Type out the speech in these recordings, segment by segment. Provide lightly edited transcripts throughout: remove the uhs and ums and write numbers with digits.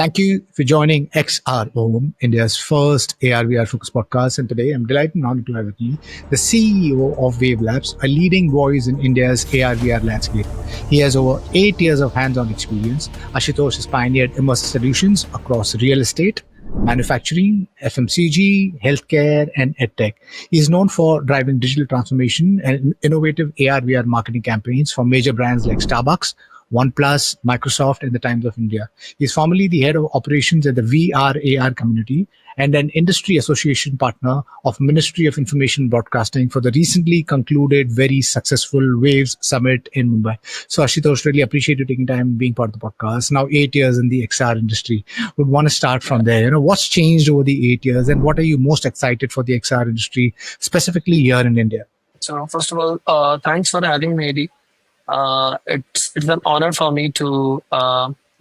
Thank you for joining XROM, India's first AR/VR focused podcast. And today I'm delighted and honored to have with me the CEO of Wavelaps, a leading voice in India's AR/VR landscape. He has over 8 years of hands on experience. Ashutosh has pioneered immersive solutions across real estate, manufacturing, FMCG, healthcare, and edtech. He is known for driving digital transformation and innovative AR/VR marketing campaigns for major brands like Starbucks, OnePlus, Microsoft, and the Times of India. He is formerly the head of operations at the VR/AR community and an industry association partner of Ministry of Information Broadcasting for the recently concluded very successful Waves Summit in Mumbai. So Ashutosh, really appreciate you taking time and being part of the podcast. Now 8 years in the XR industry. Would want to start from there. What's changed over the 8 years and what are you most excited for the XR industry, specifically here in India? So first of all, thanks for having me, Eddie. It's an honor for me to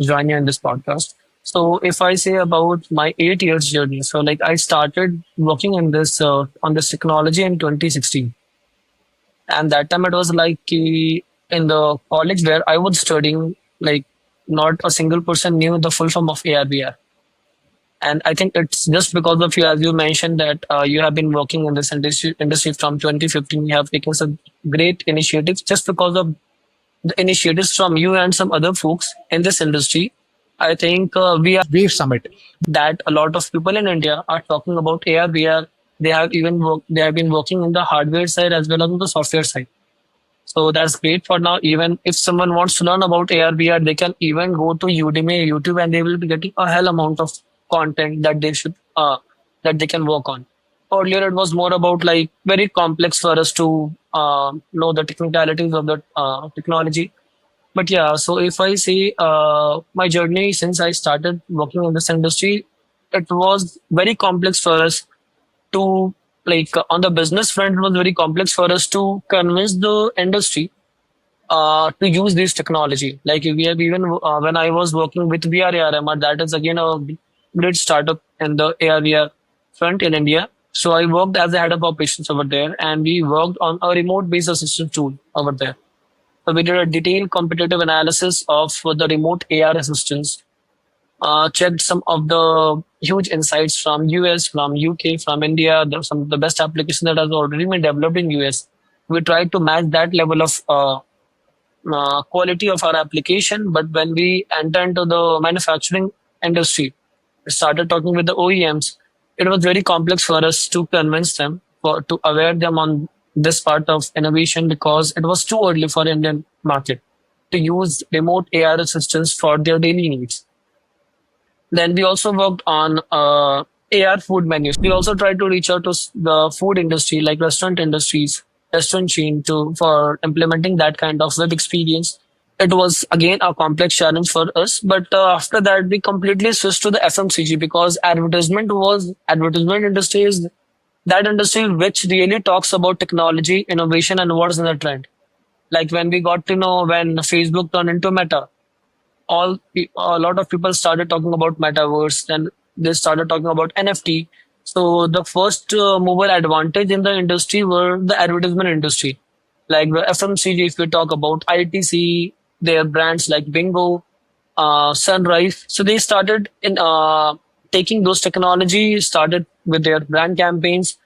join you in this podcast. So if I say about my 8 years journey, so like I started working in this on this technology in 2016, and that time it was like in the college where I was studying, like not a single person knew the full form of AR/VR. And I think it's just because of you, as you mentioned, that you have been working in this industry from 2015. You have taken some great initiatives just because of the initiatives from you and some other folks in this industry. I think we are Wave Summit. that a lot of people in India are talking about AR, VR. They have been working in the hardware side as well as on the software side. So that's great for now. Even if someone wants to learn about AR, VR, they can even go to Udemy, YouTube, and they will be getting a hell amount of content that that they can work on. Earlier, it was more about like very complex for us to know the technicalities of the technology. But yeah, so if I say my journey since I started working in this industry, it was very complex for us to on the business front. It was very complex for us to convince the industry to use this technology. Like we have even when I was working with VR, that is again a great startup in the AR/VR front in India. So I worked as a head of operations over there, and we worked on a remote-based assistant tool over there. So we did a detailed competitive analysis of the remote AR assistants, checked some of the huge insights from US, from UK, from India, some of the best applications that has already been developed in US. We tried to match that level of quality of our application. But when we enter into the manufacturing industry, we started talking with the OEMs. It was very complex for us to convince them, to aware them on this part of innovation, because it was too early for Indian market to use remote AR assistance for their daily needs. Then we also worked on AR food menus. We also tried to reach out to the food industry, like restaurant chain, to for implementing that kind of web experience. It was again a complex challenge for us, but after that we completely switched to the FMCG, because advertisement industry is that industry which really talks about technology, innovation, and what's in the trend. Like when we got to know when Facebook turned into Meta, a lot of people started talking about metaverse, and they started talking about NFT. So the first mover advantage in the industry were the advertisement industry, like the FMCG. If we talk about ITC, their brands like Bingo, Sunrise. So they started in taking those technology, started with their brand campaigns.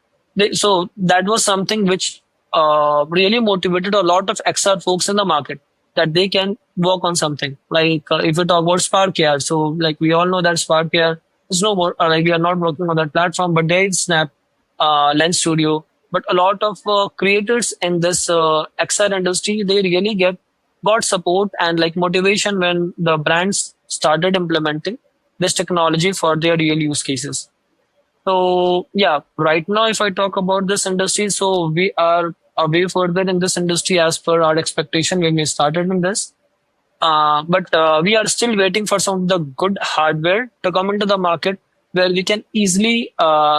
So that was something which really motivated a lot of XR folks in the market, that they can work on something. Like if we talk about Spark AR, so like we all know that Spark AR is no more, like we are not working on that platform, but there is Snap, Lens Studio. But a lot of creators in this XR industry, they really got support and like motivation when the brands started implementing this technology for their real use cases. So yeah, right now, if I talk about this industry, so we are a way further in this industry as per our expectation when we started in this. But we are still waiting for some of the good hardware to come into the market where we can easily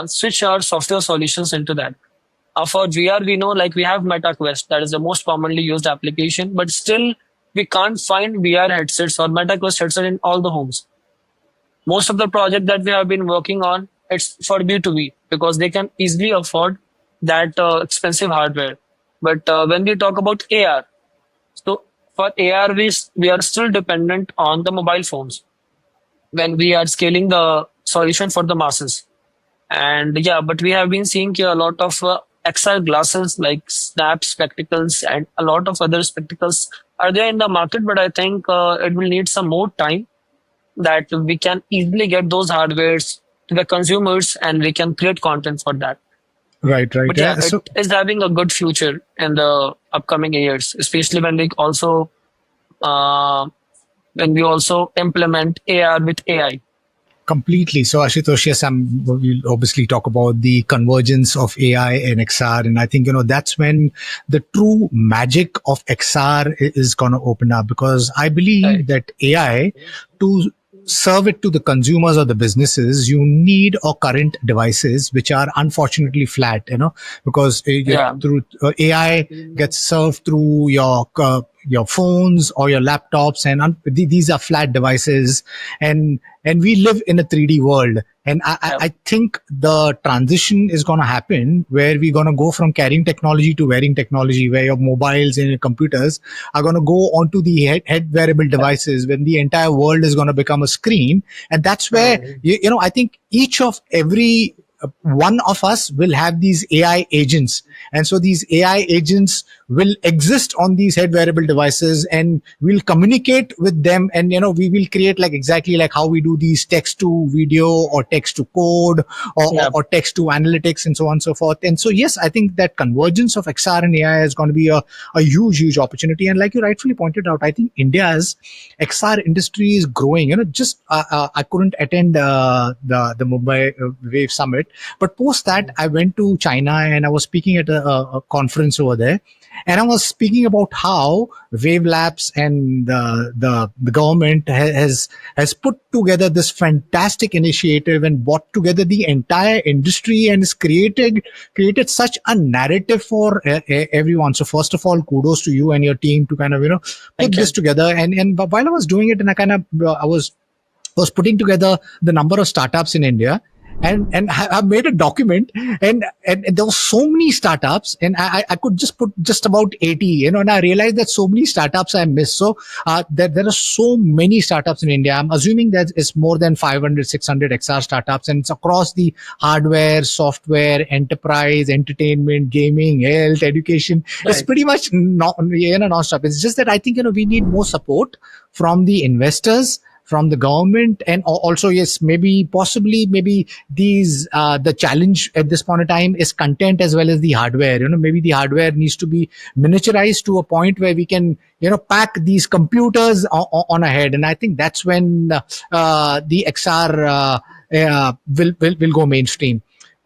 switch our software solutions into that. For VR, we know like we have MetaQuest, that is the most commonly used application, but still we can't find VR headsets or MetaQuest headset in all the homes. Most of the project that we have been working on, it's for B2B, because they can easily afford that expensive hardware. But when we talk about AR, so for AR, we are still dependent on the mobile phones. when we are scaling the solution for the masses. And yeah, but we have been seeing a lot of XR glasses like Snap spectacles and a lot of other spectacles are there in the market. But I think it will need some more time that we can easily get those hardwares to the consumers and we can create content for that. Right, right. But yeah, Yeah. it So is having a good future in the upcoming years, especially uh, when we also implement AR with AI. completely. So Ashutosh, yes, we'll obviously talk about the convergence of AI and XR, and I think that's when the true magic of XR is going to open up, because I believe Right. that AI, to serve it to the consumers or the businesses, you need or current devices which are unfortunately flat, because Yeah. through AI gets served through your phones or your laptops, and these are flat devices, and we live in a 3D world. And Yeah. I think the transition is going to happen where we're going to go from carrying technology to wearing technology, where your mobiles and your computers are going to go onto the head wearable devices, when the entire world is going to become a screen. And that's where, I think each of every one of us will have these AI agents. And so these AI agents will exist on these head wearable devices, and we'll communicate with them. And, we will create like exactly like how we do these text to video or text to code, Yeah. or text to analytics and so on and so forth. And so, yes, I think that convergence of XR and AI is going to be a huge, huge opportunity. And like you rightfully pointed out, I think India's XR industry is growing. Just I couldn't attend the Mumbai Wave Summit, but post that I went to China and I was speaking at a conference over there, and I was speaking about how Wavelaps and the government has put together this fantastic initiative and brought together the entire industry, and has created such a narrative for everyone. So first of all, kudos to you and your team to kind of put Thank this you. together. And while I was doing it, and I kind of I was putting together the number of startups in India, and I made a document, and there were so many startups, and I could just put just about 80, and I realized that so many startups I missed. So there are so many startups in India. I'm assuming that it's more than 500, 600 XR startups, and it's across the hardware, software, enterprise, entertainment, gaming, health, education. It's Right. pretty much not, non-stop. It's just that I think we need more support from the investors, from the government, and also, yes, maybe possibly maybe these the challenge at this point of time is content as well as the hardware. Maybe the hardware needs to be miniaturized to a point where we can pack these computers on a head. And I think that's when the XR will go mainstream.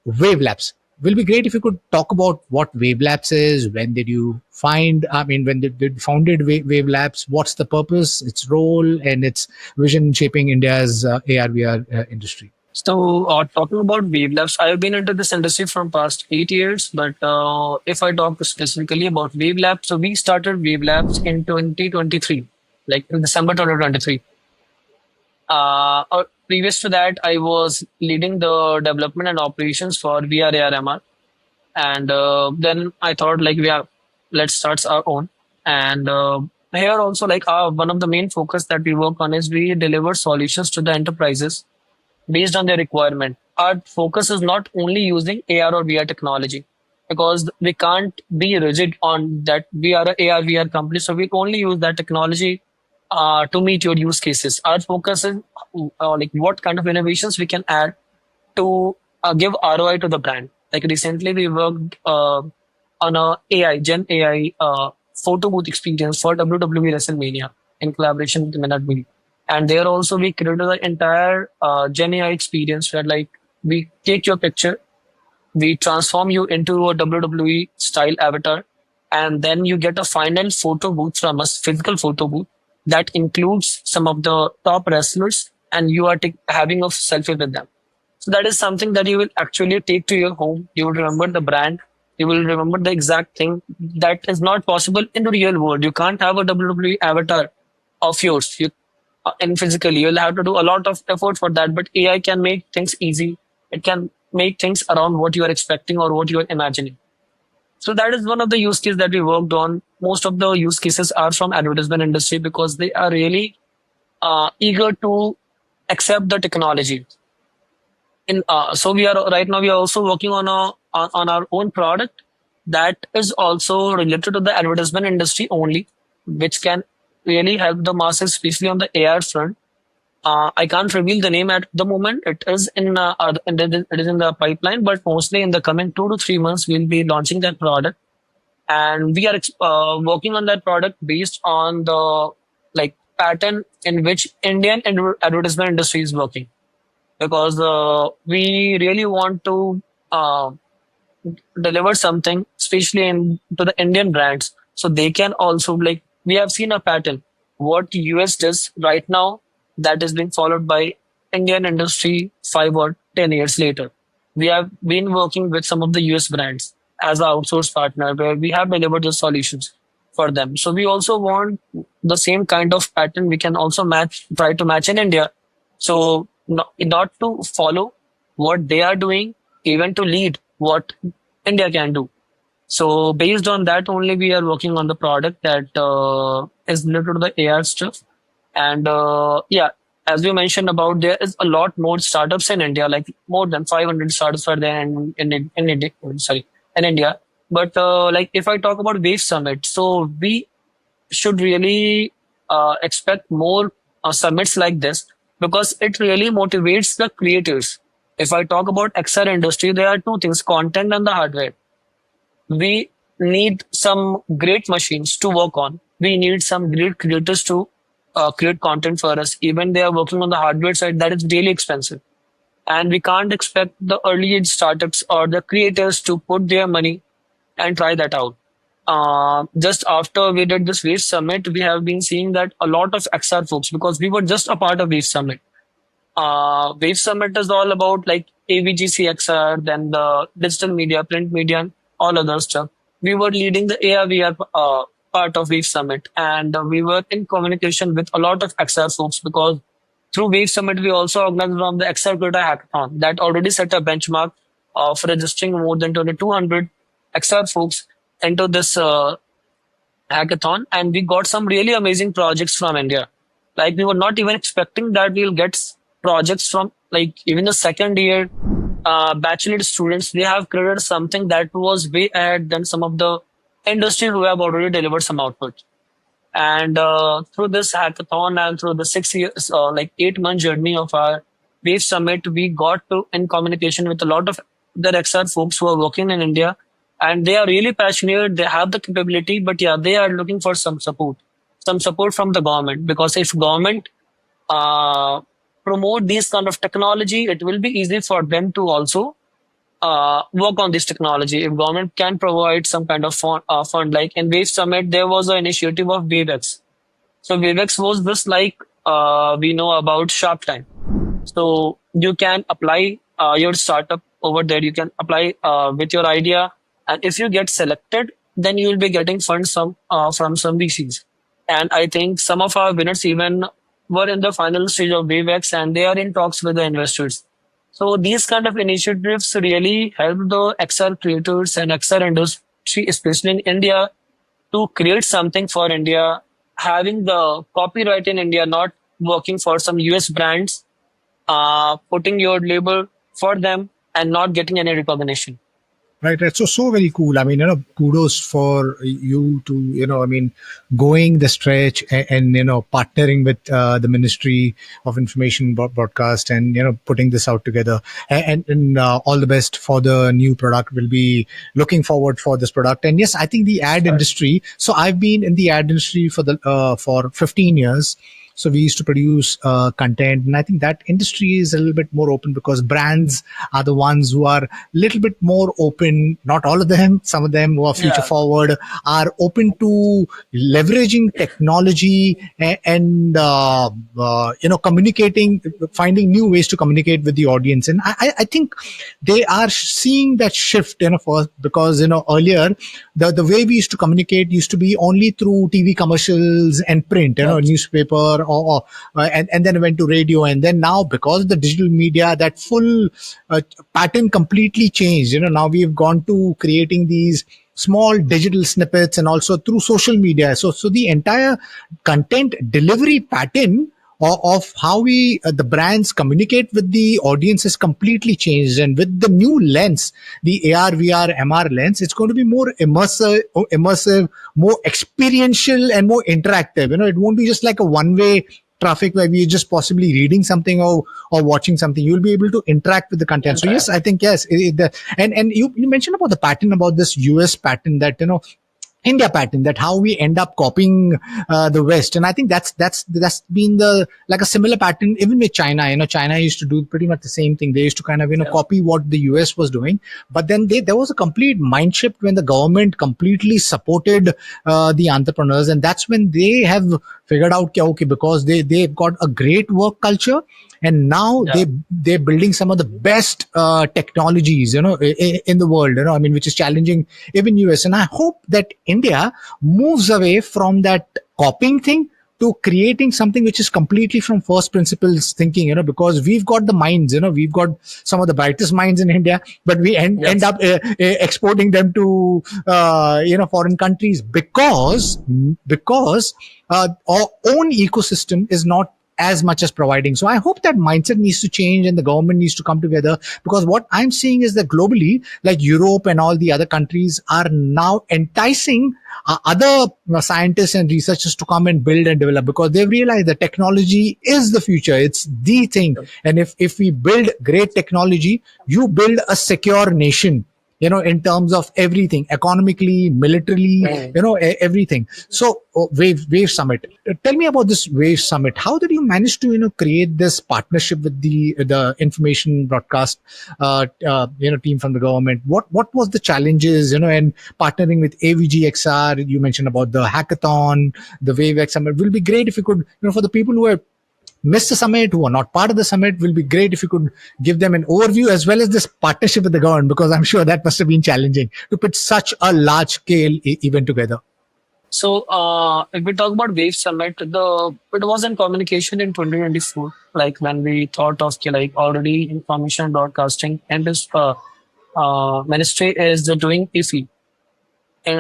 Wavelaps will be great if you could talk about what Wavelaps is. When did you find? I mean, when did founded Wavelaps? What's the purpose, its role, and its vision in shaping India's AR/VR industry? So, talking about Wavelaps, I've been into this industry from past 8 years. But if I talk specifically about Wavelaps, so we started Wavelaps in 2023, like in December 2023. Previous to that, I was leading the development and operations for VR AR and then I thought like let's start our own. And here also like one of the main focus that we work on is we deliver solutions to the enterprises based on their requirement. Our focus is not only using AR or VR technology because we can't be rigid on that we are a AR VR company, so we only use that technology to meet your use cases. Our focus is like what kind of innovations we can add to give ROI to the brand. Like recently, we worked on a Gen AI photo booth experience for WWE WrestleMania in collaboration with Minute Media. And there also we created the entire Gen AI experience where like we take your picture, we transform you into a WWE style avatar, and then you get a final photo booth from us, physical photo booth that includes some of the top wrestlers, and you are having a selfie with them. So that is something that you will actually take to your home. You will remember the brand. You will remember the exact thing that is not possible in the real world. You can't have a WWE avatar of yours. In physically, you'll have to do a lot of effort for that. But AI can make things easy. It can make things around what you are expecting or what you are imagining. So that is one of the use cases that we worked on. Most of the use cases are from advertisement industry because they are really eager to accept the technology. In So we are right now we are also working on on our own product that is also related to the advertisement industry only, which can really help the masses, especially on the AI front. I can't reveal the name at the moment. It is it is in the pipeline, but mostly in the coming 2 to 3 months, we'll be launching that product, and we are working on that product based on the like pattern in which Indian advertisement industry is working, because we really want to uh, deliver something, especially to the Indian brands, so they can also like we have seen a pattern what US does right now that is being followed by Indian industry 5 or 10 years later. We have been working with some of the US brands as an outsource partner where we have delivered the solutions for them. So we also want the same kind of pattern we can also try to match in India. So not to follow what they are doing, even to lead what India can do. So based on that only, we are working on the product that is related to the AR stuff. And yeah, as you mentioned about, there is a lot more startups in India, like more than 500 startups are there in India. Sorry, in India. But like if I talk about Wave Summit, so we should really expect more summits like this, because it really motivates the creators. If I talk about XR industry, there are two things: content and the hardware. We need some great machines to work on. We need some great creators to create content for us. Even they are working on the hardware side, that is really expensive. And we can't expect the early age startups or the creators to put their money and try that out. Just after we did this Wave Summit, we have been seeing that a lot of XR folks, because we were just a part of Wave Summit. Wave Summit is all about like AVGCXR, then the digital media, print media, and all other stuff. We were leading the AR/VR part of Wave Summit, and we were in communication with a lot of XR folks, because through Wave Summit we also organized from the XR Creator Hackathon that already set a benchmark of registering more than 2,200 XR folks into this hackathon, and we got some really amazing projects from India. Like we were not even expecting that we'll get projects from like even the second year bachelor students. They have created something that was way ahead than some of the industry who have already delivered some output. And through this hackathon and through the 6 years, like 8 month journey of our Wave Summit, we got to in communication with a lot of the XR folks who are working in India, and they are really passionate. They have the capability, but yeah, they are looking for some support from the government, because if government uh, promote these kind of technology, it will be easy for them to also work on this technology. If government can provide some kind of fund, like in Wave Summit, there was an initiative of Wavex. So Wavex was this like we know about Shark Tank. So you can apply your startup over there. You can apply with your idea, and if you get selected, then you will be getting funds from some VCs. And I think some of our winners even were in the final stage of Wavex, and they are in talks with the investors. So these kind of initiatives really help the XR creators and XR industry, especially in India, to create something for India, having the copyright in India, not working for some US brands, putting your label for them and not getting any recognition. Right, right. So very cool. I mean, kudos for you to, I mean, going the stretch and partnering with the Ministry of Information Broadcast, and putting this out together. And all the best for the new product. We'll be looking forward for this product. And yes, I think the ad industry. So I've been in the ad industry for 15 years. So we used to produce content, and I think that industry is a little bit more open, because brands are the ones who are a little bit more open. Not all of them, some of them who are future Yeah. forward are open to leveraging technology and communicating, finding new ways to communicate with the audience. And I think they are seeing that shift, first, because earlier the way we used to communicate used to be only through TV commercials and print, Right. newspaper, and then went to radio, and then now, because of the digital media, that full pattern completely changed. Now we've gone to creating these small digital snippets, and also through social media. So the entire content delivery pattern of how we the brands communicate with the audience has completely changed, and with the new lens, the AR, VR, MR lens, it's going to be more immersive, more experiential, and more interactive. It won't be just like a one-way traffic where we're just possibly reading something or watching something. You'll be able to interact with the content. So yes, Interact. I think yes. And you mentioned about the pattern, about this US pattern, that India pattern, that how we end up copying the West, and I think that's been the like a similar pattern even with China. China used to do pretty much the same thing. They used to kind of Yeah. copy what the US was doing, but then there was a complete mind shift when the government completely supported the entrepreneurs, and that's when they have figured out, okay, because they've got a great work culture, and now Yeah. they're building some of the best technologies in the world, I mean, which is challenging even US. And I hope that India moves away from that copying thing to creating something which is completely from first principles thinking, because we've got the minds, we've got some of the brightest minds in India, but we end Yes. up exporting them to foreign countries, because our own ecosystem is not as much as providing. So I hope that mindset needs to change and the government needs to come together, because what I'm seeing is that globally, like Europe and all the other countries are now enticing other scientists and researchers to come and build and develop, because they've realized that technology is the future. It's the thing. And if we build great technology, you build a secure nation, in terms of everything, economically, militarily, Mm. everything. So Wave Summit, tell me about this Wave Summit. How did you manage to create this partnership with the information broadcast team from the government? What was the challenges, and partnering with AVGXR? You mentioned about the hackathon, the Wave X Summit. Will be great if you could, for the people who are missed the summit, who are not part of the summit, will be great if you could give them an overview as well as this partnership with the government, because I'm sure that must have been challenging to put such a large scale event together. So, if we talk about Wave Summit, it was in communication in 2024, like when we thought of like already information broadcasting, and this ministry is doing IFI, in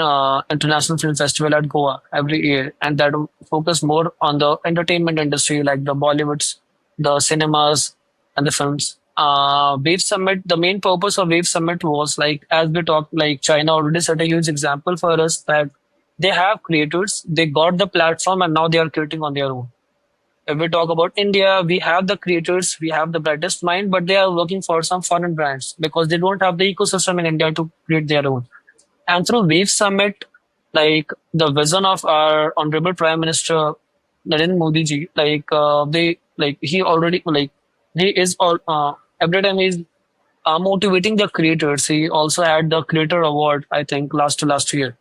International Film Festival at Goa every year, and that focus more on the entertainment industry, like the Bollywoods, the cinemas, and the films. Wave Summit. The main purpose of Wave Summit was like, as we talked, like China already set a huge example for us that they have creators, they got the platform, and now they are creating on their own. If we talk about India, we have the creators, we have the brightest mind, but they are working for some foreign brands because they don't have the ecosystem in India to create their own. And through Wave Summit, like the vision of our Honorable Prime Minister Narendra Modi ji, he already he is all every time he's motivating the creators. He also had the Creator Award, I think, last year.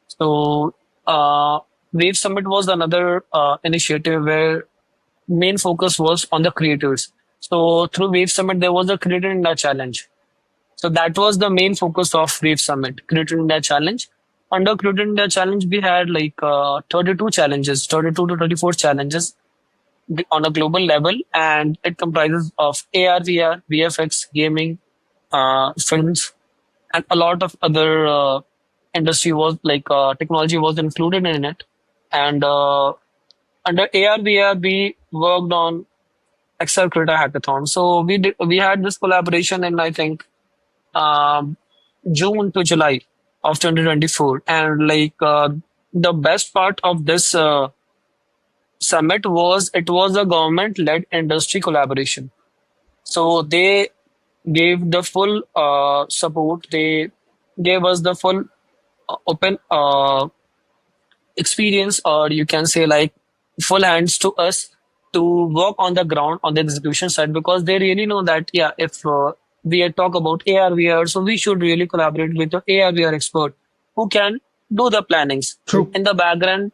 So Wave Summit was another initiative where main focus was on the creators. So through Wave Summit, there was a Creator India Challenge. So that was the main focus of Wave Summit, Creator India Challenge. Under Creator India Challenge, we had 32 challenges, 32 to 34 challenges on a global level, and it comprises of AR, VR, VFX, gaming, films, and a lot of other industry was technology was included in it. And under AR, VR, we worked on XR Creator Hackathon. So we had this collaboration in, I think, um, June to July of 2024. And the best part of this summit was it was a government led industry collaboration. So they gave the full support. They gave us the full open experience, or you can say like full hands to us to work on the ground on the execution side, because they really know that, yeah, if we talk about AR VR, so we should really collaborate with the AR VR expert who can do the plannings. True. In the background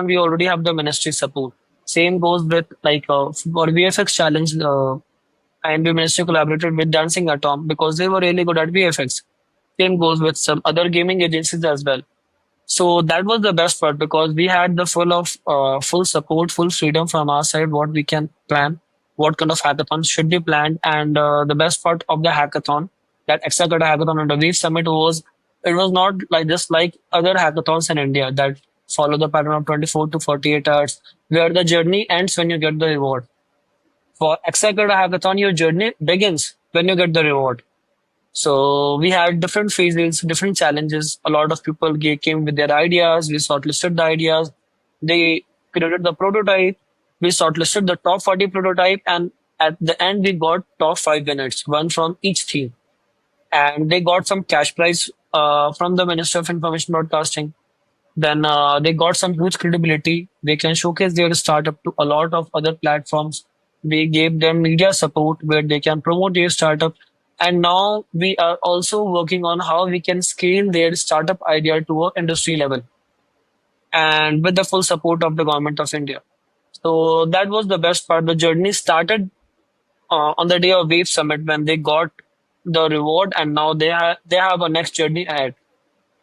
we already have the ministry support. Same goes with for VFX challenge, IMB ministry collaborated with Dancing Atom because they were really good at VFX. Same goes with some other gaming agencies as well. So that was the best part because we had the full support, full freedom from our side, what we can plan, what kind of hackathons should be planned. And the best part of the hackathon, that extra hackathon and the Wave Summit was, it was not like just like other hackathons in India that follow the pattern of 24 to 48 hours. where the journey ends when you get the reward. For XR Creator Hackathon, your journey begins when you get the reward. So we had different phases, different challenges. A lot of people came with their ideas. We shortlisted the ideas. They created the prototype. We shortlisted the top 40 prototype, and at the end we got top five winners, one from each theme, and they got some cash prize from the Minister of Information Broadcasting. Then they got some huge credibility. They can showcase their startup to a lot of other platforms. We gave them media support where they can promote their startup. And now we are also working on how we can scale their startup idea to a industry level and with the full support of the government of India. So that was the best part. The journey started on the day of Wave Summit when they got the reward, and now they have a next journey ahead.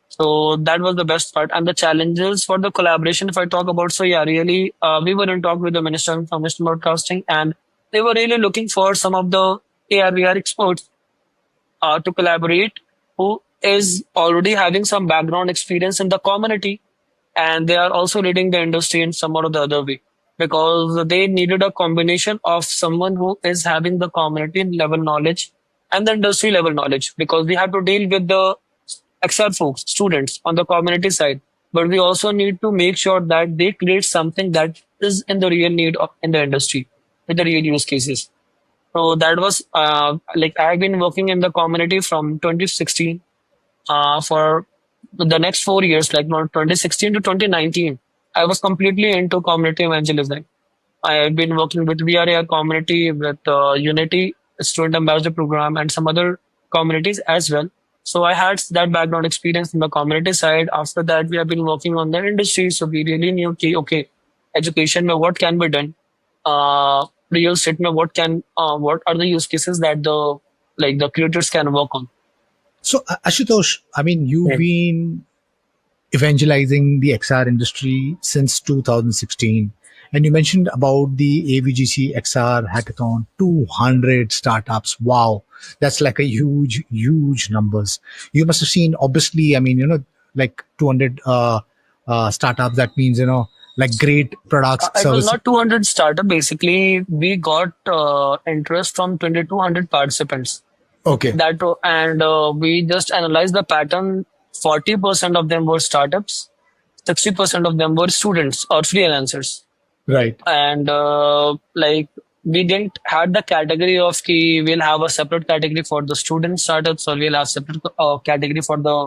So that was the best part. And the challenges for the collaboration, if I talk about, so yeah, really, we were in talk with the Minister of Information Broadcasting, and they were really looking for some of the AR/VR experts to collaborate who is already having some background experience in the community, and they are also leading the industry in some or the other way, because they needed a combination of someone who is having the community level knowledge and the industry level knowledge, because we have to deal with the XR folks, students on the community side, but we also need to make sure that they create something that is in the real need of in the industry with the real use cases. So that was like I've been working in the community from 2016 for the next 4 years, like from 2016 to 2019. I was completely into community evangelism. I have been working with VRAR community, with Unity Student Ambassador Program, and some other communities as well. So I had that background experience in the community side. After that, we have been working on the industry. So we really knew, okay, education, mein what can be done? Real estate, mein what are the use cases that the creators can work on? So, Ashutosh, I mean, you've been evangelizing the XR industry since 2016. And you mentioned about the AVGC XR hackathon, 200 startups. Wow. That's like a huge, huge numbers. You must have seen, obviously, I mean, like 200 startups. That means, like great products, It was service. not 200 startup. Basically, we got interest from 2,200 participants. Okay. And we just analyzed the pattern. 40% of them were startups. 60% of them were students or freelancers. Right. And like we didn't have the category of key. We'll have a separate category for the student startups, or we'll have separate category for the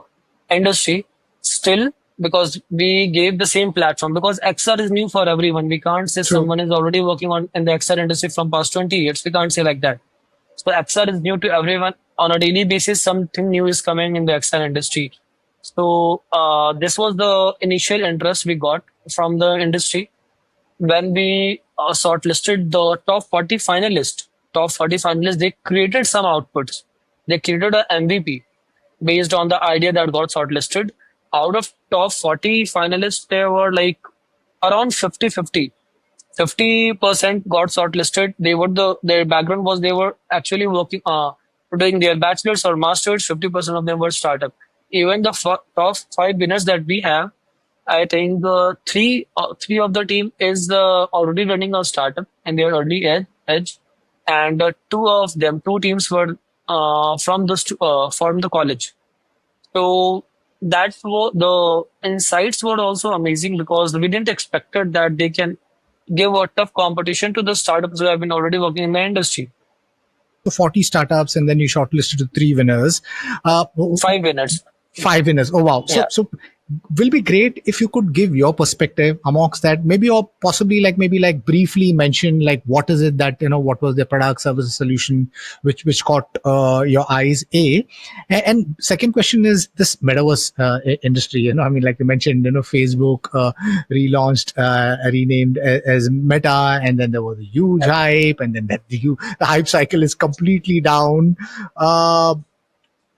industry. Still, because we gave the same platform, because XR is new for everyone. We can't say True. someone is already working on in the XR industry from past 20 years. We can't say like that. So XR is new to everyone. On a daily basis, something new is coming in the XR industry. So this was the initial interest we got from the industry when we shortlisted the top 40 finalists, they created some outputs. They created an MVP based on the idea that got shortlisted. Out of top 40 finalists, there were like around 50-50. 50% got shortlisted. Their background was they were actually working, doing their bachelor's or master's. 50% of them were startup. Even the top five winners that we have, I think three of the team is already running a startup and they're early edge, and two teams were from the college. So the insights were also amazing, because we didn't expected that they can give a tough competition to the startups who have been already working in the industry. 40 startups, and then you shortlisted the three winners. Uh, Five winners. Five winners. Oh wow! So Yeah. so will be great if you could give your perspective amongst that, maybe, or possibly like maybe like briefly mention like what is it that what was their product, service, solution which caught your eyes. And second question is this metaverse industry. I mean, like you mentioned, Facebook relaunched, renamed as Meta, and then there was a huge hype, and then the hype cycle is completely down.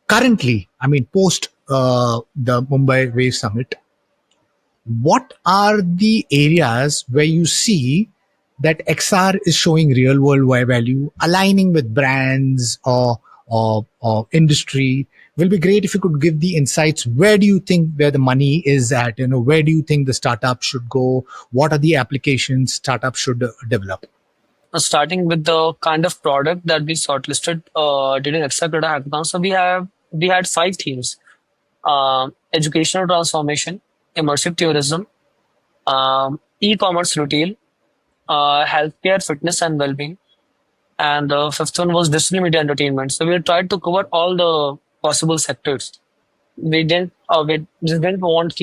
Currently, I mean, post the Mumbai Wave Summit, what are the areas where you see that XR is showing real world value, aligning with brands or industry? Will be great if you could give the insights. Where do you think where the money is at? Where do you think the startup should go? What are the applications startups should develop? Starting with the kind of product that we shortlisted during XR Creator Hackathon. So we had five themes: educational transformation, immersive tourism, e-commerce retail, healthcare, fitness, and well-being. And the fifth one was digital media entertainment. So we tried to cover all the possible sectors. We just didn't want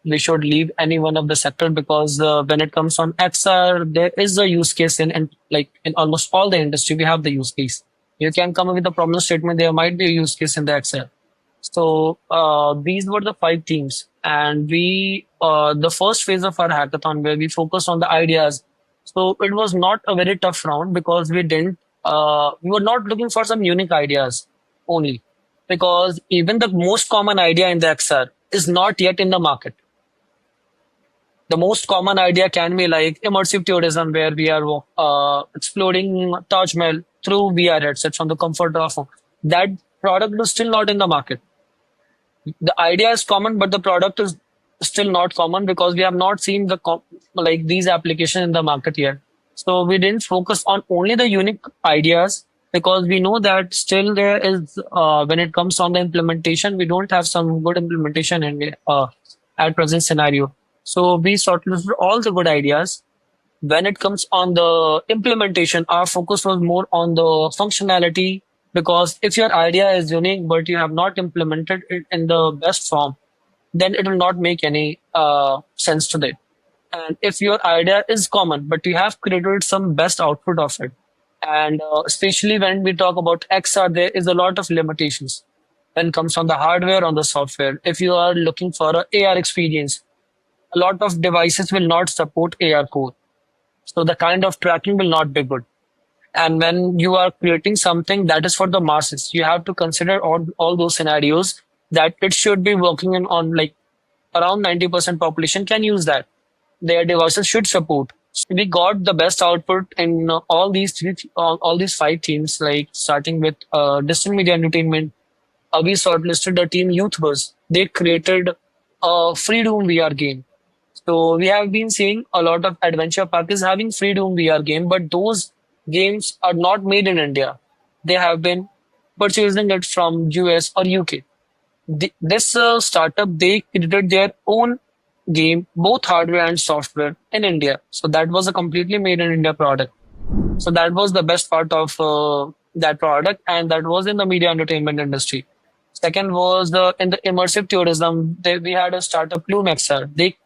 we should leave any one of the sector, because when it comes on XR, there is a use case in like in almost all the industry. We have the use case. You can come up with a problem statement. There might be a use case in the XR. So these were the five themes, and we the first phase of our hackathon where we focused on the ideas. So it was not a very tough round, because we were not looking for some unique ideas only, because even the most common idea in the XR is not yet in the market. The most common idea can be like immersive tourism, where we are exploring Taj Mahal through VR headsets from the comfort of home. That product is still not in the market. The idea is common, but the product is still not common, because we have not seen like these applications in the market yet. So we didn't focus on only the unique ideas, because we know that still there is when it comes on the implementation, we don't have some good implementation in at present scenario. So we shortlisted all the good ideas. When it comes on the implementation, our focus was more on the functionality, because if your idea is unique but you have not implemented it in the best form, then it will not make any sense to it. And if your idea is common but you have created some best output of it, and especially when we talk about XR, there is a lot of limitations when it comes on the hardware, on the software. If you are looking for a AR experience, a lot of devices will not support AR core, so the kind of tracking will not be good. And when you are creating something that is for the masses, you have to consider all those scenarios, that it should be working on like around 90% population can use that. Their devices should support. So we got the best output in all these five themes, like starting with digital media entertainment. We shortlisted the team Youth Buzz. They created a Freedom VR game. So we have been seeing a lot of adventure parks having Freedom VR game, but those games are not made in India. They have been purchasing it from US or UK. This startup, they created their own game, both hardware and software, in India. So that was a completely made in India product. So that was the best part of that product, and that was in the media entertainment industry. Second was in the immersive tourism. We had a startup, XR. They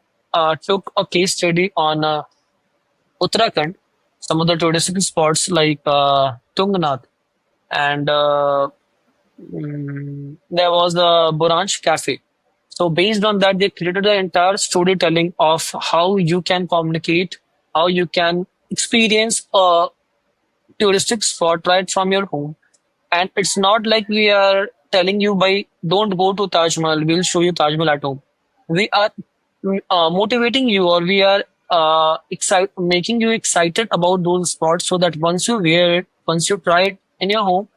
took a case study on Uttarakhand, some of the touristic spots like Tungnath, and there was the Buranch Cafe. So based on that, they created the entire storytelling of how you can communicate, how you can experience a touristic spot right from your home. And it's not like we are telling you by don't go to Taj Mahal, we'll show you Taj Mahal at home. We are motivating you, or we are making you excited about those spots, so that once you wear it, once you try it in your home,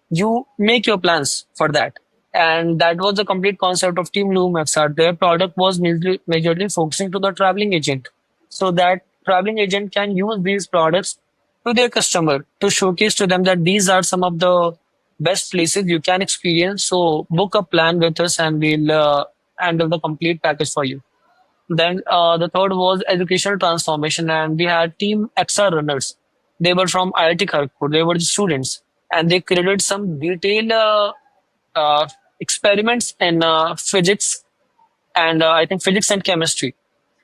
you make your plans for that. And that was the complete concept of Team Loom XR. Their product was majorly focusing to the traveling agent, so that traveling agent can use these products to their customer to showcase to them that these are some of the best places you can experience. So book a plan with us, and we'll handle the complete package for you. Then the third was educational transformation, and we had Team XR runners. They were from IIT Kharagpur. They were the students, and they created some detailed uh, experiments in physics, and I think physics and chemistry.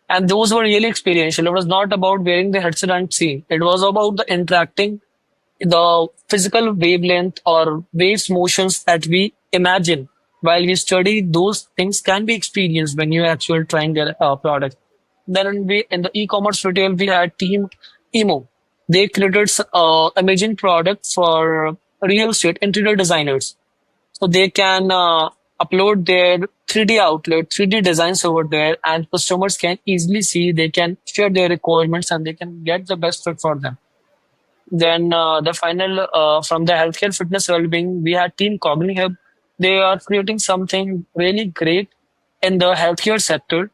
And those were really experiential. It was not about wearing the headset and seeing. It was about the interacting, the physical wavelength or waves motions that we imagine while we study. Those things can be experienced when you're actually trying their product. Then in the e-commerce retail, we had Team Emo. They created amazing products for real estate interior designers, so they can upload their 3D outlet, 3D designs over there, and customers can easily see. They can share their requirements, and they can get the best fit for them. Then the final from the healthcare fitness well-being, we had Team Cogni Hub. they are creating something really great in the healthcare sector.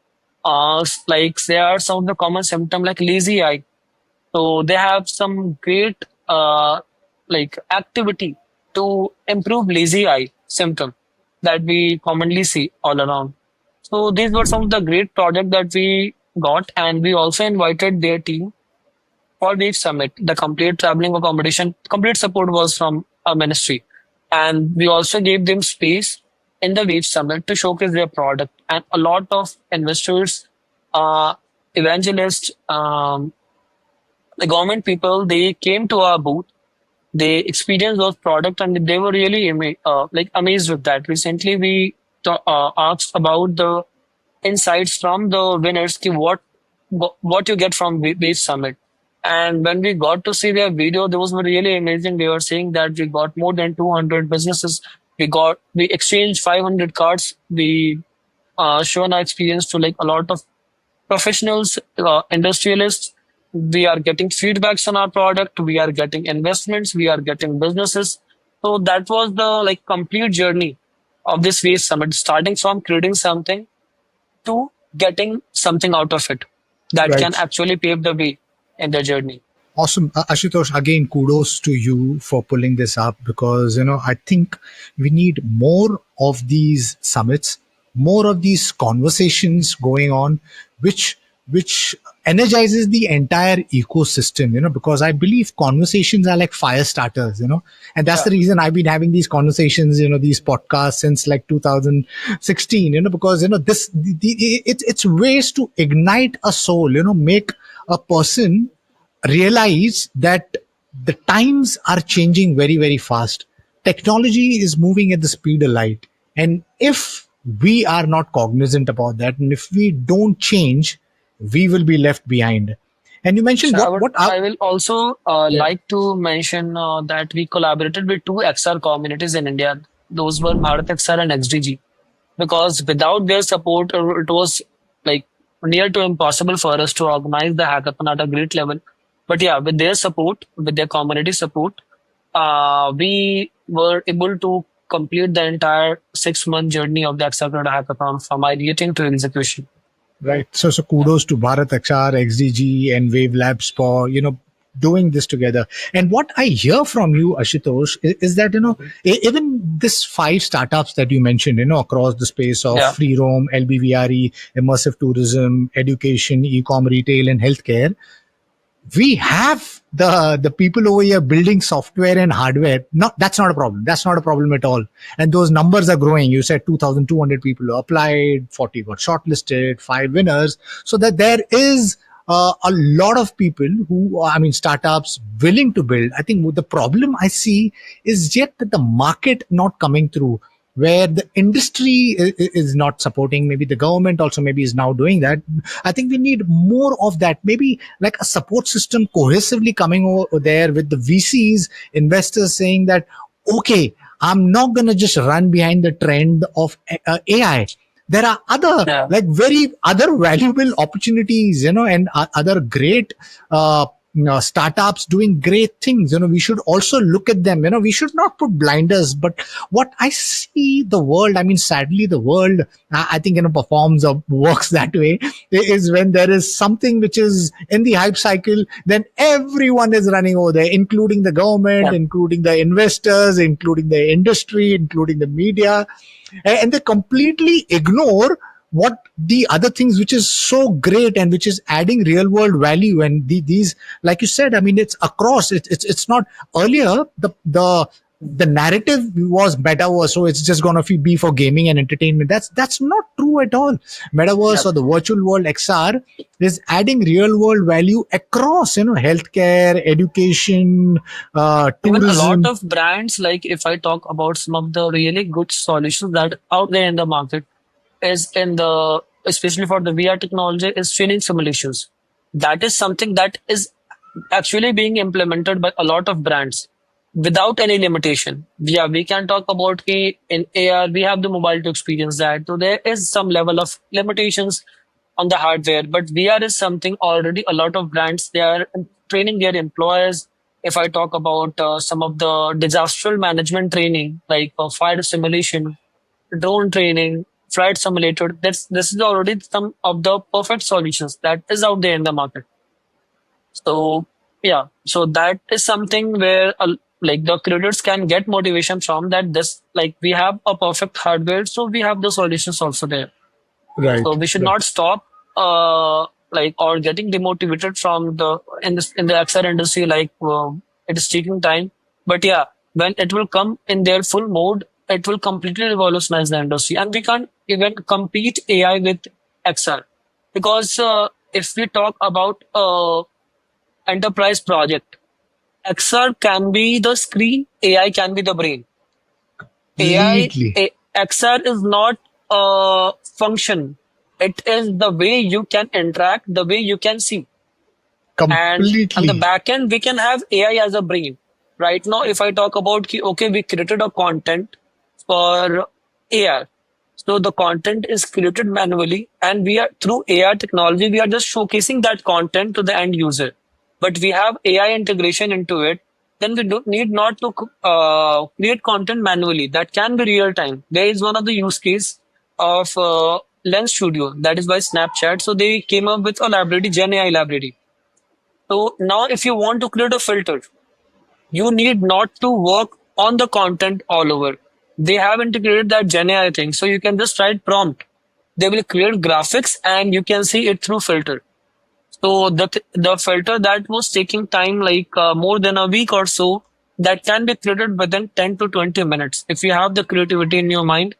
Like there are some of the common symptoms like lazy eye. So they have some great like activity to improve lazy eye symptom that we commonly see all around. So these were some of the great projects that we got, and we also invited their team for Wave Summit. The complete traveling accommodation, complete support was from our ministry, and we also gave them space in the Wave Summit to showcase their product. And a lot of investors, uh, evangelists, the government people, they came to our booth, they experienced those products, and they were really like amazed with that. Recently we asked about the insights from the winners ki what you get from Wave Summit. And when we got to see their video, those were really amazing. They were saying that we got more than 200 businesses, we exchanged 500 cards, we shown our experience to like a lot of professionals, industrialists. We are getting feedbacks on our product. We are getting investments. We are getting businesses. So that was the like complete journey of this Waste Summit, starting from creating something to getting something out of it that can Right. actually pave the way in the journey. Awesome. Ashutosh, again, kudos to you for pulling this up because, I think we need more of these summits, more of these conversations going on, which which energizes the entire ecosystem, because I believe conversations are like fire starters, and that's Yeah. the reason I've been having these conversations, these podcasts since like 2016, because, it's ways to ignite a soul, make a person realize that the times are changing very, very fast. Technology is moving at the speed of light. And if we are not cognizant about that, and if we don't change, we will be left behind. And you mentioned So what, I will also yeah, like to mention that we collaborated with two XR communities in India. Those were Bharat XR and XDG. Because without their support, it was like near to impossible for us to organize the hackathon at a great level. But yeah, with their support, with their community support, we were able to complete the entire 6 month journey of the XR Creator Hackathon from ideating to execution. right. So kudos to Bharat XR, XDG, and Wavelaps for doing this together. And what I hear from you, Ashutosh, is that even this five startups that you mentioned, across the space of Yeah, free roam, LBVRE, immersive tourism, education, e-com, retail, and healthcare, we have the people over here building software and hardware. No, that's not a problem. That's not a problem at all. And those numbers are growing. You said 2,200 people applied, 40 got shortlisted, 5 winners. So that there is a lot of people who, I mean, startups willing to build. I think the problem I see is yet that the market not coming through, where the industry is not supporting. Maybe the government also maybe is now doing that. I think we need more of that. Maybe like a support system cohesively coming over there with the VCs, investors saying that, okay, I'm not going to just run behind the trend of AI. There are other yeah, like very other valuable opportunities, and other great startups doing great things. We should also look at them. We should not put blinders. But what I see the world, I mean, sadly, the world, I think, performs or works that way, is when there is something which is in the hype cycle, then everyone is running over there, including the government, yeah. including the investors, including the industry, including the media, and they completely ignore what the other things which is so great and which is adding real world value. And these, like you said, I mean, it's across, it's not earlier the narrative was metaverse, so it's just gonna be for gaming and entertainment. That's not true at all. Metaverse Yeah. or the virtual world XR is adding real world value across, healthcare, education, Even a lot tourism. of brands, like if I talk about some of the really good solutions that out there in the market, is in the especially for the VR technology is training simulations. That is something that is actually being implemented by a lot of brands without any limitation. Yeah, we can talk about in AR, we have the mobile to experience that. So there is some level of limitations on the hardware, but VR is something already a lot of brands, they are training their employees. If I talk about some of the disaster management training, like fire simulation, drone training, flight simulator. This is already some of the perfect solutions that is out there in the market. So yeah, so that is something where like the creators can get motivation from that. This like we have a perfect hardware, so we have the solutions also there. So Right. we should Right. not stop like or getting demotivated from the in the XR industry like it is taking time. But yeah, when it will come in their full mode, it will completely revolutionize the industry, and we can't even compete AI with XR because if we talk about enterprise project, XR can be the screen, AI can be the brain. AI, Completely. XR is not a function. It is the way you can interact, the way you can see. And on the Completely. back end, we can have AI as a brain. Right now, if I talk about, okay, we created a content for AI. So the content is created manually, and we are through AI technology, we are just showcasing that content to the end user. But we have AI integration into it. Then we don't need not to create content manually. That can be real time. There is one of the use case of Lens Studio that is by Snapchat. So they came up with a library, Gen AI library. So now, if you want to create a filter, you need not to work on the content all over. They have integrated that Gen AI thing, so you can just write prompt. They will create graphics, and you can see it through filter. So the filter that was taking time like more than a week or so, that can be created within 10 to 20 minutes. If you have the creativity in your mind,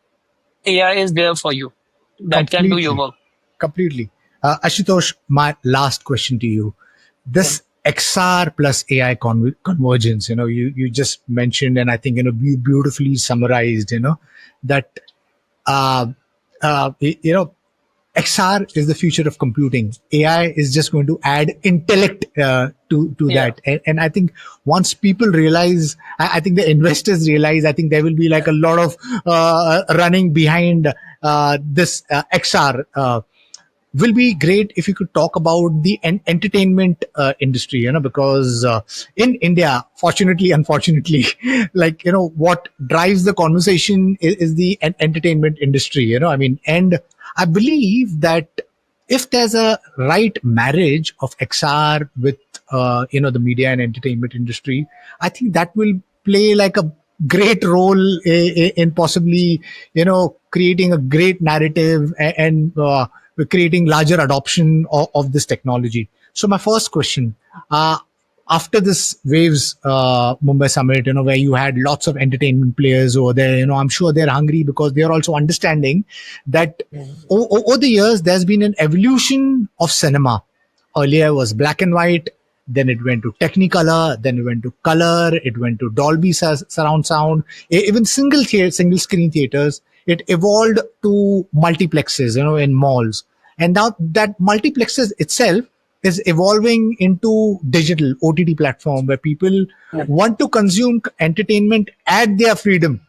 AI is there for you. That can do your Completely. work. Completely. Ashutosh, my last question to you. Yeah. This XR plus AI convergence, you just mentioned, and I think, you beautifully summarized, that, uh, you know, XR is the future of computing. AI is just going to add intellect to Yeah. that, and I think once people realize, I think the investors realize, I think there will be like a lot of running behind this XR. Will be great if you could talk about the entertainment industry, because in India, fortunately, unfortunately, like, what drives the conversation is the entertainment industry, I mean, and I believe that if there's a right marriage of XR with the media and entertainment industry, I think that will play like a great role in possibly creating a great narrative and creating larger adoption of this technology. So my first question, after this Waves Mumbai summit, where you had lots of entertainment players over there, I'm sure they're hungry because they're also understanding that over the years there's been an evolution of cinema. Earlier it was black and white, then it went to Technicolor, then it went to color, it went to Dolby surround sound, even single screen theaters. It evolved to multiplexes, in malls, and now that multiplexes itself is evolving into digital OTT platform where people Yeah. want to consume entertainment at their freedom.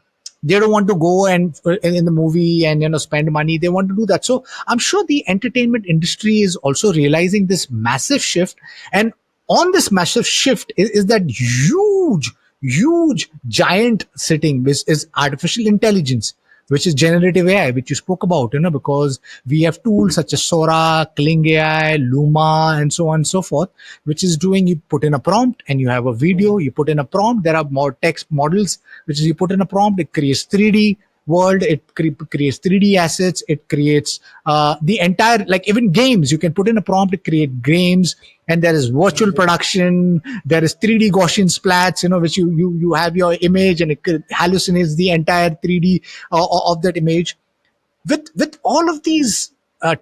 They don't want to go and in the movie and spend money. They want to do that. So I'm sure the entertainment industry is also realizing this massive shift, and on this massive shift is that huge giant sitting, which is artificial intelligence, which is generative AI, which you spoke about, because we have tools such as Sora, Kling AI, Luma, and so on and so forth, which is doing, you put in a prompt and you have a video, you put in a prompt, there are more text models, which is you put in a prompt, it creates 3D world, it creates 3D assets, it creates the entire, like even games, you can put in a prompt to create games, and there is virtual production, there is 3D Gaussian splats, which you have your image and it hallucinates the entire 3D of that image. With all of these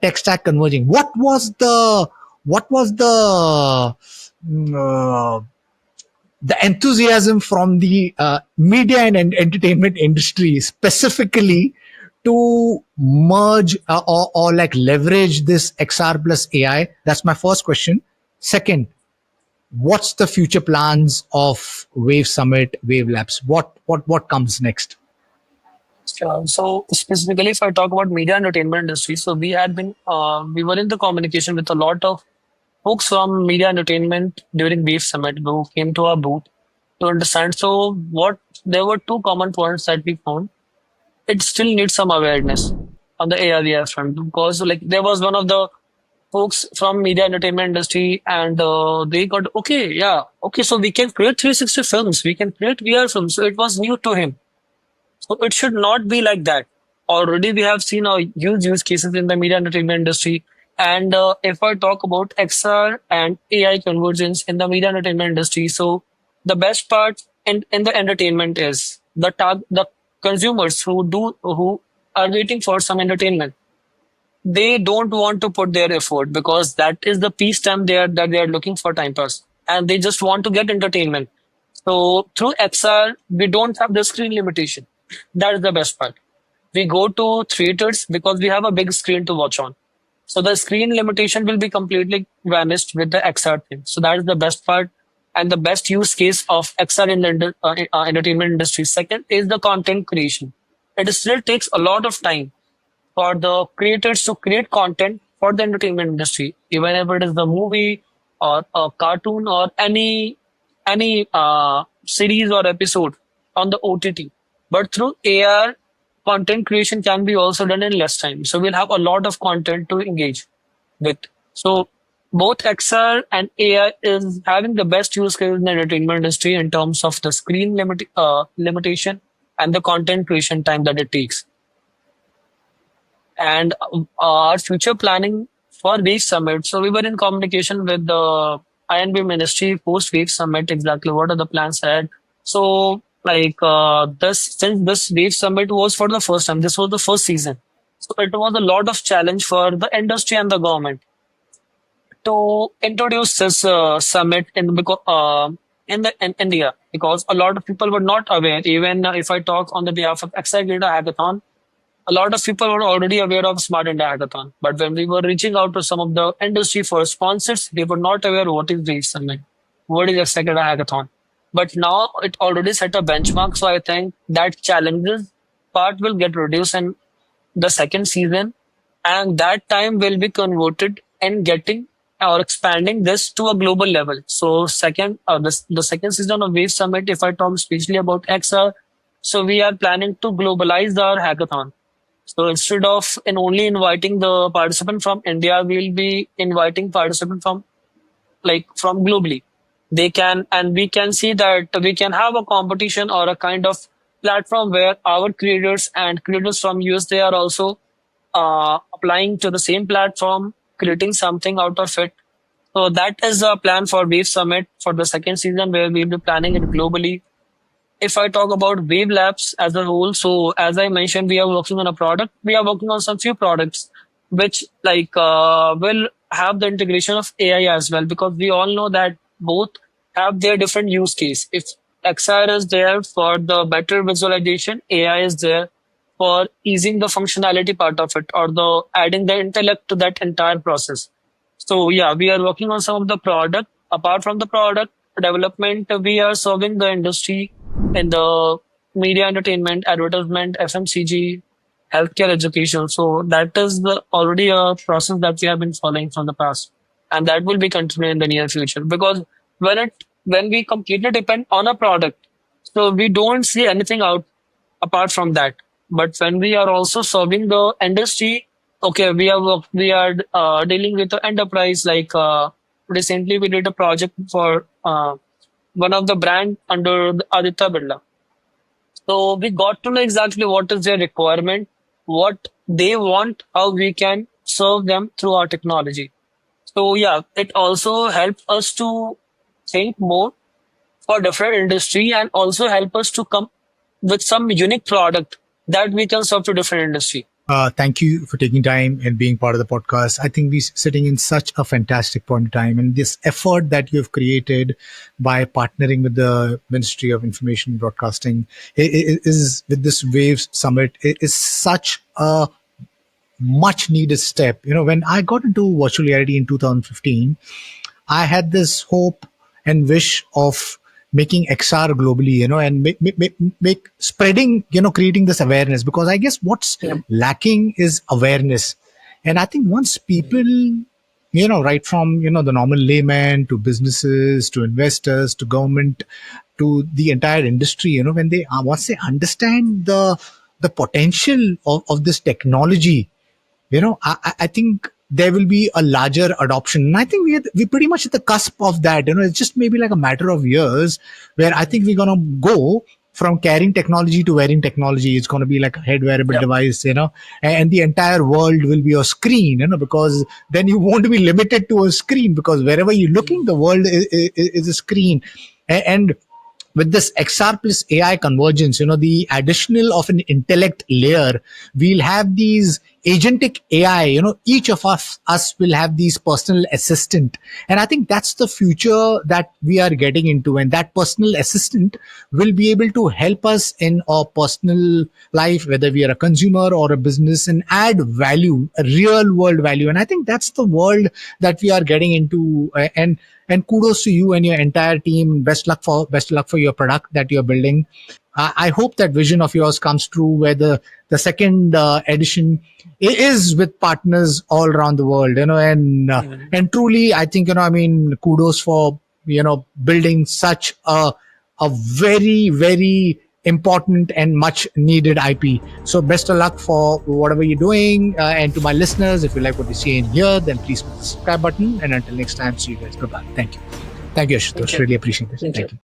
tech stack converging, what was the enthusiasm from the media and entertainment industry specifically to merge or like leverage this XR plus AI? That's my first question. Second, what's the future plans of Wave Summit, Wavelaps? What comes next? Sure. So specifically, if I talk about media and entertainment industry, so we were in the communication with a lot of folks from media and entertainment during Beef Summit who came to our booth to understand. So what there were two common points that we found. it still needs some awareness on the AR/VR front, because like there was one of the folks from media entertainment industry, and they got, okay, yeah, okay, so we can create 360 films, we can create VR films. So it was new to him. So it should not be like that. Already we have seen a huge use cases in the media entertainment industry. And if I talk about XR and AI convergence in the media entertainment industry, so the best part in the entertainment is the consumers who are waiting for some entertainment. They don't want to put their effort, because that is the peace time they are looking for, time pass, and they just want to get entertainment. So through XR, we don't have the screen limitation. That is the best part. We go to theaters because we have a big screen to watch on. So the screen limitation will be completely vanished with the XR thing. So that is the best part and the best use case of XR in the entertainment industry. Second is the content creation. It still takes a lot of time for the creators to create content for the entertainment industry, even if it is the movie or a cartoon or any series or episode on the OTT. But through AR, content creation can be also done in less time. So we'll have a lot of content to engage with. So both XR and AI is having the best use case in the entertainment industry in terms of the limitation and the content creation time that it takes. And our future planning for Wave Summit. So we were in communication with the INB Ministry post Wave Summit. Exactly what are the plans ahead? So like this, since this Wave Summit was for the first time, this was the first season. So it was a lot of challenge for the industry and the government to introduce this summit in India, because a lot of people were not aware. Even if I talk on the behalf of XR Creator Hackathon, a lot of people were already aware of Smart India Hackathon. But when we were reaching out to some of the industry for sponsors, they were not aware what is Wave Summit, what is XR Creator Hackathon. But now it already set a benchmark. So I think that challenges part will get reduced in the second season, and that time will be converted in getting or expanding this to a global level. So the second season of Wave Summit, if I talk especially about XR, so we are planning to globalize our hackathon. So instead of in only inviting the participant from India, we'll be inviting participant from from globally. They can, and we can see that we can have a competition or a kind of platform where our creators and creators from US, they are also applying to the same platform, creating something out of it. So that is a plan for Wave Summit for the second season, where we'll be planning it globally. If I talk about Wavelaps as a whole, so as I mentioned, we are working on a product. We are working on some few products which will have the integration of AI as well, because we all know that both have their different use case. If XR is there for the better visualization, AI is there for easing the functionality part of it, or the adding the intellect to that entire process. So yeah, we are working on some of the product. Apart from the product development, we are serving the industry in the media, entertainment, advertisement, FMCG, healthcare, education. So that is already a process that we have been following from the past, and that will be continuing in the near future. Because when we completely depend on a product, so we don't see anything out apart from that. But when we are also serving the industry, okay, we are dealing with the enterprise. Recently, we did a project for one of the brand under the Aditya Birla. So we got to know exactly what is their requirement, what they want, how we can serve them through our technology. So yeah, it also helps us to think more for different industry, and also help us to come with some unique product that we can serve to different industry. Thank you for taking time and being part of the podcast. I think we're sitting in such a fantastic point in time, and this effort that you've created by partnering with the Ministry of Information and Broadcasting is with this Waves Summit is such a much needed step. When I got into virtual reality in 2015, I had this hope and wish of making XR globally, and make spreading, creating this awareness, because I guess what's Yeah. lacking is awareness. And I think once people, right from, the normal layman to businesses to investors to government to the entire industry, when they once they understand the the potential of this technology, I think there will be a larger adoption. And I think we're pretty much at the cusp of that. It's just maybe like a matter of years where I think we're going to go from carrying technology to wearing technology. It's going to be like a head wearable Yeah. device, and the entire world will be a screen, because then you won't be limited to a screen, because wherever you're looking, the world is a screen. And with this XR plus AI convergence, the additional of an intellect layer, we'll have these agentic AI, each of us will have these personal assistant. And I think that's the future that we are getting into. And that personal assistant will be able to help us in our personal life, whether we are a consumer or a business, and add value, a real world value. And I think that's the world that we are getting into. And kudos to you and your entire team. Best luck for your product that you're building. I hope that vision of yours comes true, where the second edition is with partners all around the world, and truly, I think, kudos for building such a very, very important and much needed IP. So best of luck for whatever you're doing. And to my listeners, if you like what you see and hear, then please hit the subscribe button. And until next time, see you guys. Bye bye. Thank you. Thank you, Thank Ashutosh. you. Really appreciate this. Thank you. Thank you.